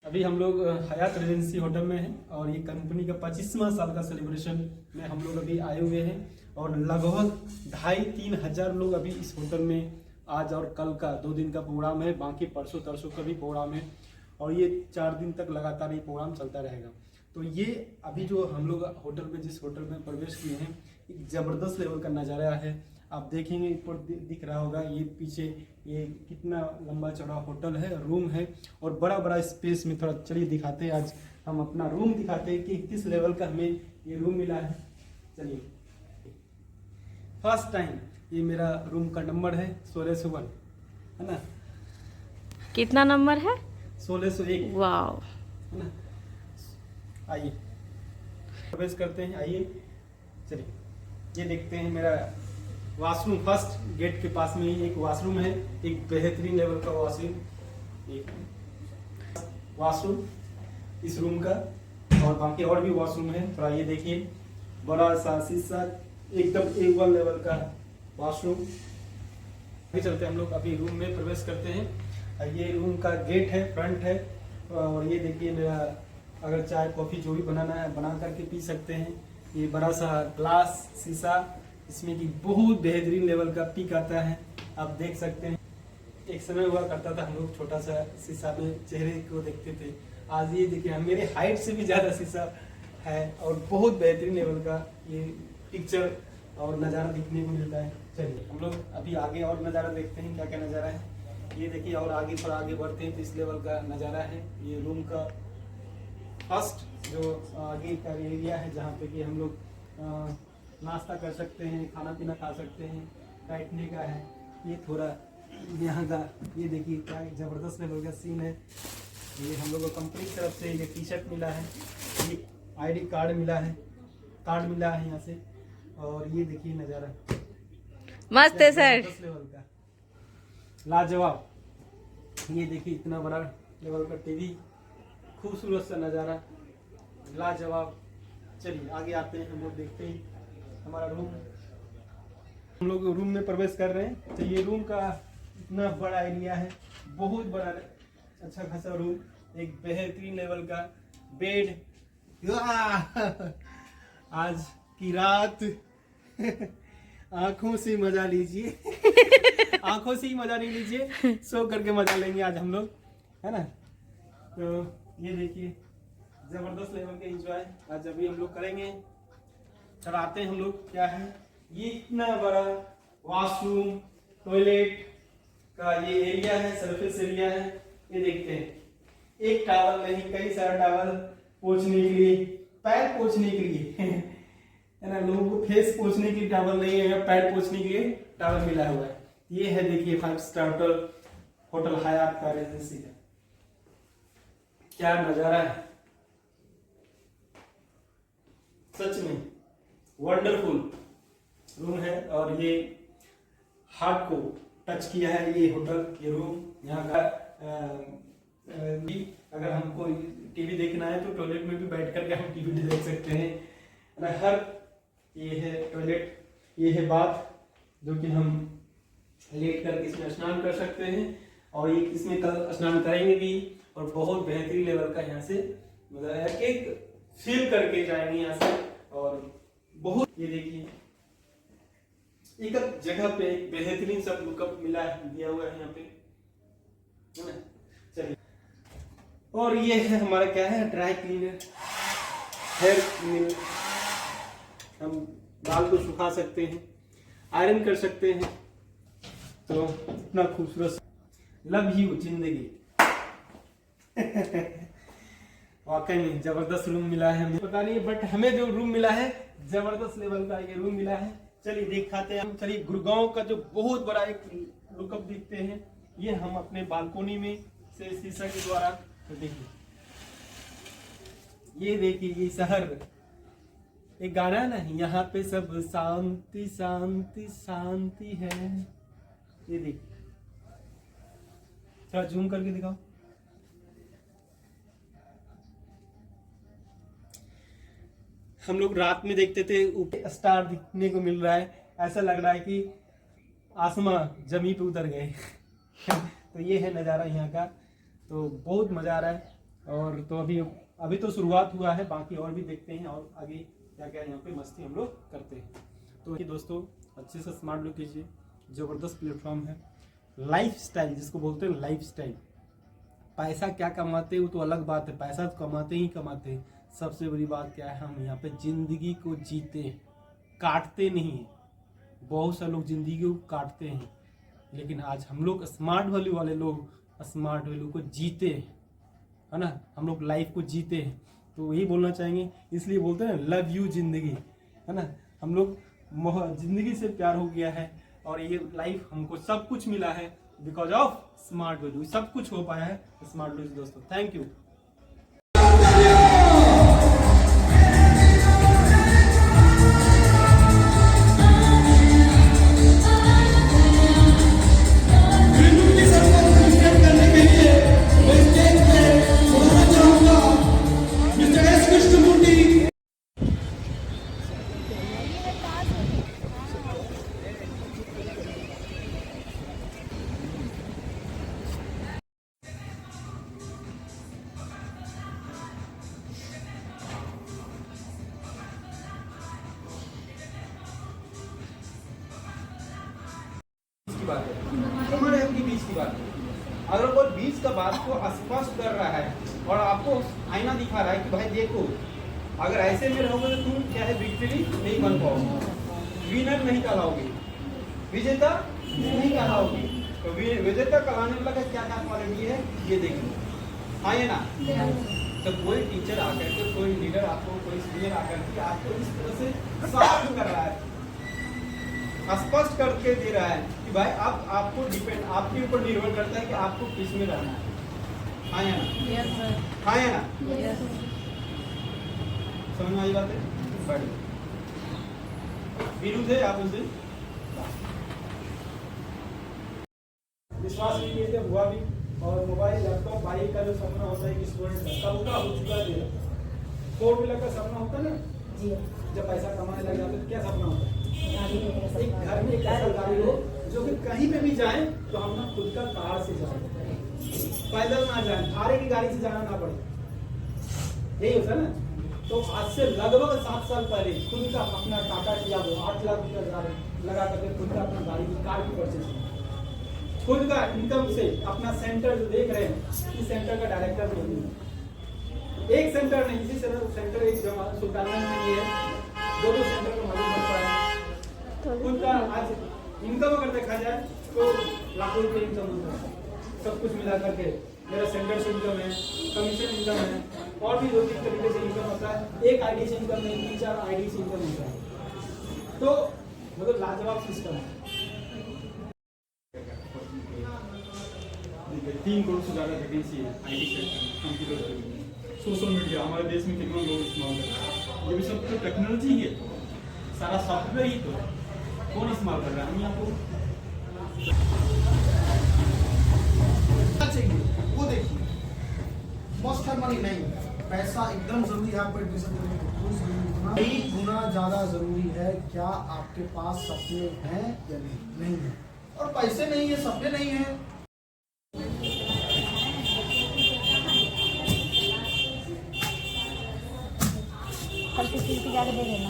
अभी हम लोग हयात रेजेंसी होटल में हैं और ये कंपनी का 25वां साल का सेलिब्रेशन में हम लोग अभी आए हुए हैं और लगभग 2,500-3 हज़ार लोग अभी इस होटल में आज और कल का 2 दिन का प्रोग्राम है, बाकी परसों तरसों का भी प्रोग्राम है और ये 4 दिन तक लगातार ये प्रोग्राम चलता रहेगा। तो ये अभी जो हम लोग होटल में जिस होटल में प्रवेश किए हैं एक ज़बरदस्त लेवल का नज़ारा है। आप देखेंगे ऊपर दिख रहा होगा ये पीछे ये कितना लंबा चौड़ा होटल है, रूम है और बड़ा बड़ा स्पेस में। थोड़ा चलिए दिखाते हैं, आज हम अपना रूम दिखाते हैं कि किस लेवल का हमें ये रूम मिला है। चलिए, फर्स्ट टाइम ये मेरा रूम का नंबर है 1601, है ना। कितना नंबर है? 1601। वाव, है ना। आइए प्रवेश करते हैं, आइए चलिए। ये देखते हैं मेरा वॉशरूम, फर्स्ट गेट के पास में ही एक वॉशरूम है, एक बेहतरीन लेवल का वॉशरूम इस रूम का और बाकी और भी वॉशरूम है। थोड़ा ये देखिए, बड़ा सा शीशा, एकदम A1 लेवल का वॉशरूम। अभी चलते हैं हम लोग, अभी रूम में प्रवेश करते हैं। ये रूम का गेट है, फ्रंट है और ये देखिए मेरा, अगर चाय कॉफ़ी जो भी बनाना है बना करके पी सकते हैं। ये बड़ा सा ग्लास शीशा, इसमें कि बहुत बेहतरीन लेवल का पिक आता है, आप देख सकते हैं। एक समय हुआ करता था हम लोग छोटा सा शीशा में चेहरे को देखते थे, आज ये देखिए मेरे हाइट से भी ज़्यादा शीशा है और बहुत बेहतरीन लेवल का ये पिक्चर और नज़ारा दिखने को मिलता है। चलिए हम लोग अभी आगे और नज़ारा देखते हैं, क्या क्या नज़ारा है ये देखिए। और आगे थोड़ा आगे बढ़ते हैं तो इस लेवल का नज़ारा है। ये रूम का फर्स्ट जो आगे का एरिया है जहाँ पे कि हम लोग नाश्ता कर सकते हैं, खाना पीना खा सकते हैं, बैठने का है। ये थोड़ा यहाँ का ये देखिए क्या ज़बरदस्त लेवल का सीन है। ये हम लोग को कंपनी की तरफ से ये टी-शर्ट मिला है, ये ID कार्ड मिला है, यहाँ से। और ये देखिए नज़ारा मस्त है सर, ज़बरदस्त लेवल का, लाजवाब। ये देखिए इतना बड़ा लेवल का टीवी, खूबसूरत सा नज़ारा, लाजवाब। चलिए आगे आते हैं, हम लोग देखते हैं हमारा रूम। हम लोग रूम में प्रवेश कर रहे हैं। तो ये रूम का इतना बड़ा एरिया है, बहुत बड़ा अच्छा खासा रूम, एक बेहतरीन लेवल का बेड। आज की रात आंखों से मजा लीजिए, आंखों से ही मजा नहीं लीजिए, सो करके मजा लेंगे आज हम लोग, है ना। तो ये देखिए जबरदस्त लेवल के एंजॉय आज अभी हम लोग करेंगे। चलाते हैं हम लोग, क्या है ये इतना बड़ा वॉशरूम टॉयलेट का ये एरिया है, सरफेस एरिया है। ये देखते हैं एक टॉवल नहीं, कई सारे टॉवल पोंछने के लिए, पैर पोंछने के लिए है ना, लोगों को फेस पोंछने के लिए टॉवल नहीं है, पैर पोंछने के लिए टॉवल मिला हुआ है। ये है देखिए 5 स्टार होटल हयात का रेजेंसी का क्या नजारा है, सच में वंडरफुल रूम है। और ये हार्ट को टच किया है ये होटल, ये रूम। यहाँ का भी अगर हमको टीवी देखना है तो टॉयलेट में भी बैठ करके हम टीवी देख सकते हैं। हर ये है टॉयलेट, ये है बाथ जो कि हम लेट करके इसमें स्नान कर सकते हैं और ये इसमें कल स्नान करेंगे भी। और बहुत बेहतरीन लेवल का यहाँ से मतलब एक फील करके जाएंगे यहाँ से। और बहुत ये देखिए एक जगह पे एक बेहतरीन सब लुकअप मिला है, दिया हुआ है यहाँ पे, है ना। चलिए, और ये है हमारा क्या है, ड्राई क्लीनर, हेयर मिल, हम बाल को सुखा सकते हैं, आयरन कर सकते हैं। तो इतना खूबसूरत, लव यू जिंदगी वाकई में जबरदस्त रूम मिला है हमें, पता नहीं बट हमें जो रूम मिला है जबरदस्त लेवल का ये रूम मिला है। चलिए दिखाते हैं हम। चलिए गुड़गांव का जो बहुत बड़ा एक लुकअप दिखते हैं, ये हम अपने बालकोनी में से शीशा के द्वारा, तो देखिए ये देखिए ये शहर, एक गाना है ना, यहाँ पे सब शांति शांति शांति है। ये देखिए थोड़ा जूम करके दिखाओ। हम लोग रात में देखते थे ऊपर स्टार दिखने को मिल रहा है, ऐसा लग रहा है कि आसमां जमीन पे उतर गए तो ये है नज़ारा यहाँ का, तो बहुत मज़ा आ रहा है। और तो अभी तो शुरुआत हुआ है, बाकी और भी देखते हैं और आगे क्या क्या यहाँ पे मस्ती हम लोग करते हैं। तो ये दोस्तों अच्छे से स्मार्ट लुक कीजिए, ज़बरदस्त प्लेटफॉर्म है। लाइफ स्टाइल जिसको बोलते हैं लाइफ स्टाइल, पैसा क्या कमाते हैं वो तो अलग बात है, पैसा तो कमाते ही कमाते हैं। सबसे बड़ी बात क्या है, हम यहाँ पे जिंदगी को जीते हैं, काटते नहीं हैं। बहुत सारे लोग जिंदगी को काटते हैं, लेकिन आज हम लोग स्मार्ट वैल्यू वाले लोग स्मार्ट वैल्यू को जीते हैं, है ना। हम लोग लाइफ को जीते हैं, तो यही बोलना चाहेंगे। इसलिए बोलते हैं लव यू जिंदगी, है ना। हम लोग जिंदगी से प्यार हो गया है और ये लाइफ हमको सब कुछ मिला है बिकॉज ऑफ स्मार्ट वैल्यू। सब कुछ हो पाया है स्मार्ट वैल्यू से दोस्तों। Thank you. की बात है, तुम्हारे अपनी बीच की बात है। अगर कोई बीच का बात को स्पष्ट कर रहा है और आपको आईना दिखा रहा है कि भाई देखो, अगर ऐसे में रहोगे तो तुम क्या है विक्ट्री नहीं बन पाओगे, विनर नहीं कहलाओगे, विजेता नहीं कहलाओगे। तो विजेता कहलाने वाला का क्या क्या क्वालिटी है ये देखिए, हाँ ये ना। तो कोई टीचर आकर के, कोई लीडर आपको, कोई सीनियर आकर के आपको इस तरह से साफ कर रहा है, स्पष्ट करके दे रहा है कि भाई आपको डिपेंड, आपके ऊपर निर्भर करता है कि आपको किस में रहना है, हाँ या ना। Yes sir. हाँ या ना। यस। समझ में आई बात है। बढ़िया, विरुद्ध है आप उनसे विश्वास नहीं कीजिए, हुआ भी। और मोबाइल लैपटॉप बाइक का जो सपना होता है कि स्टूडेंट का सबका हो चुका है। 4 व्हीलर का सपना होता है ना जी, जब पैसा कमाने लग जाते तो क्या सपना होता है, एक घर में एक ऐसा गाड़ी हो जो कि कहीं पे भी जाए तो हम ना खुद का कार से जाए, पैदल ना जाए, भाड़े की गाड़ी से जाना ना पड़े, यही होता है ना। तो आज से लगभग 7 साल पहले खुद का अपना टाटा किया वो 8 लाख रुपया लगा करके खुद का अपना गाड़ी की कार की परचेज किया, खुद का इनकम से अपना सेंटर जो देख रहे हैं, इस सेंटर का डायरेक्टर नहीं है। एक सेंटर नहीं, इसी सेंटर एक सुल्तानगंज में भी है, 2 सेंटर का मालूम पड़ता है। खुद का आज इनकम अगर देखा जाए तो लाखों रुपये इनकम होता है, सब कुछ मिला करके। मेरा सेंटर से इनकम है, कमीशन इनकम है, और भी 2-3 तरीके से इनकम होता है। एक आईडी से इनकम नहीं, 3-4 आईडी से इनकम होता है। तो मतलब लाजवाब सिस्टम है। 3 करोड़ से ज़्यादा वैकेंसी है IT sector, computer, social media हमारे देश में कितना लोग इस्तेमाल करते हैं। ये भी सब तो टेक्नोलॉजी ही है, सारा सॉफ्टवेयर ही तो है। कौन इस्तेमाल कर रहा है? हम आपको चाहिए वो देखिए, मस्ट हैव मनी नहीं, पैसा एकदम जरूरी है आपको एडमिशन करने के लिए। 1 गुना ज़्यादा जरूरी है क्या आपके पास सपने हैं या नहीं है। और पैसे नहीं है, सपने नहीं है, कल किसी की जाके दे देना।